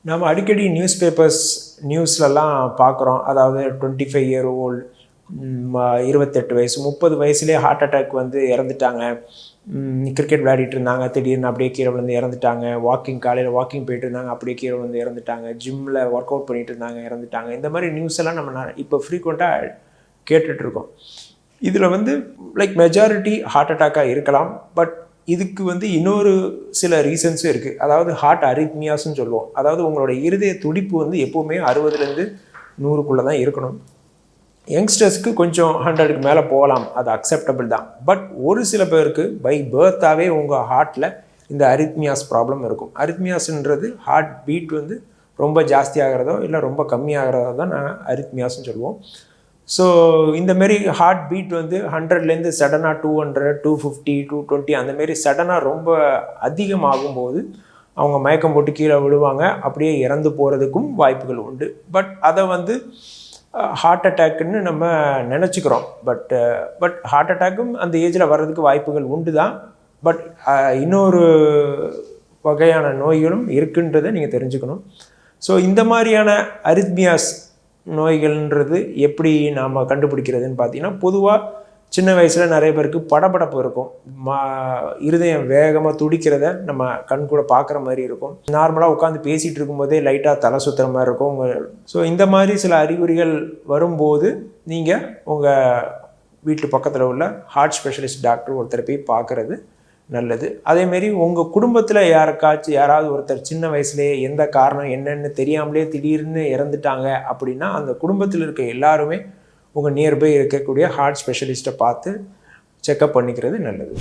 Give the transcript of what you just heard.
நம்ம அடிக்கடி news papers நியூஸ்லலாம் பார்க்குறோம். அதாவது 25 இயர் ஓல்டு 28 வயசு 30 வயசுலேயே ஹார்ட் அட்டாக் வந்து இறந்துட்டாங்க. கிரிக்கெட் விளையாடிட்டு இருந்தாங்க, திடீர்னு அப்படியே கீழே விழுந்து இறந்துட்டாங்க. காலையில் வாக்கிங் போயிட்டு இருந்தாங்க, அப்படியே கீழே விழுந்து இறந்துட்டாங்க. ஜிம்மில் ஒர்க் அவுட் பண்ணிட்டு இருந்தாங்க, இறந்துட்டாங்க. இந்த மாதிரி நியூஸ் எல்லாம் நம்ம இப்போ ஃப்ரீக்வெண்ட்டாக கேட்டுட்ருக்கோம். இதில் வந்து மெஜாரிட்டி ஹார்ட் அட்டாக்காக இருக்கலாம். பட் இதுக்கு வந்து இன்னொரு சில ரீசன்ஸும் இருக்குது. அதாவது ஹார்ட் அரித்மியாஸ்ன்னு சொல்லுவோம். அதாவது உங்களோட இருதய துடிப்பு வந்து எப்போவுமே 60லேருந்து 100க்குள்ளே தான் இருக்கணும். யங்ஸ்டர்ஸ்க்கு கொஞ்சம் 100க்கு மேலே போகலாம், அது அக்செப்டபிள் தான். பட் ஒரு சில பேருக்கு பை பர்த்தாகவே உங்கள் ஹார்ட்டில் இந்த அரித்மியாஸ் ப்ராப்ளம் இருக்கும். அரித்மியாஸ்ன்றது ஹார்ட் பீட் வந்து ரொம்ப ஜாஸ்தியாகிறதோ இல்லை ரொம்ப கம்மியாகிறதோ தான் நாங்கள் அரித்மியாஸ்ன்னு சொல்லுவோம். ஸோ இந்தமாரி ஹார்ட் பீட் வந்து 100லேருந்து சடனாக 200, 250, 220 அந்தமாரி சடனாக ரொம்ப அதிகமாகும்போது அவங்க மயக்கம் போட்டு கீழே விழுவாங்க, அப்படியே இறந்து போகிறதுக்கும் வாய்ப்புகள் உண்டு. பட் அதை வந்து ஹார்ட் அட்டாக்குன்னு நம்ம நினச்சிக்கிறோம். பட் ஹார்ட் அட்டாக்கும் அந்த ஏஜில் வர்றதுக்கு வாய்ப்புகள் உண்டு தான். பட் இன்னொரு வகையான நோய்களும் இருக்குன்றதை நீங்கள் தெரிஞ்சுக்கணும். ஸோ இந்த மாதிரியான அரித்மியாஸ் நோய்கள்ன்றது எப்படி நாம் கண்டுபிடிக்கிறதுன்னு பார்த்தீங்கன்னா, பொதுவாக சின்ன வயசில் நிறைய பேருக்கு படபடப்பு இருக்கும். இருதயம் வேகமாக துடிக்கிறத நம்ம கண் கூட பார்க்குற மாதிரி இருக்கும். நார்மலாக உட்காந்து பேசிகிட்டு இருக்கும்போதே லைட்டாக தலை சுற்றுற மாதிரி இருக்கும். ஸோ இந்த மாதிரி சில அறிகுறிகள் வரும்போது நீங்கள் உங்கள் வீட்டு பக்கத்தில் உள்ள ஹார்ட் ஸ்பெஷலிஸ்ட் டாக்டர் ஒருத்தர் போய் பார்க்குறது நல்லது. அதேமாரி உங்கள் குடும்பத்தில் யாராவது ஒருத்தர் சின்ன வயசுலேயே எந்த காரணம் என்னென்னு தெரியாமலே திடீர்னு இறந்துட்டாங்க அப்படின்னா, அந்த குடும்பத்தில் இருக்க எல்லாருமே உங்கள் நியர்பை இருக்கக்கூடிய ஹார்ட் ஸ்பெஷலிஸ்ட்டை பார்த்து செக்கப் பண்ணிக்கிறது நல்லது.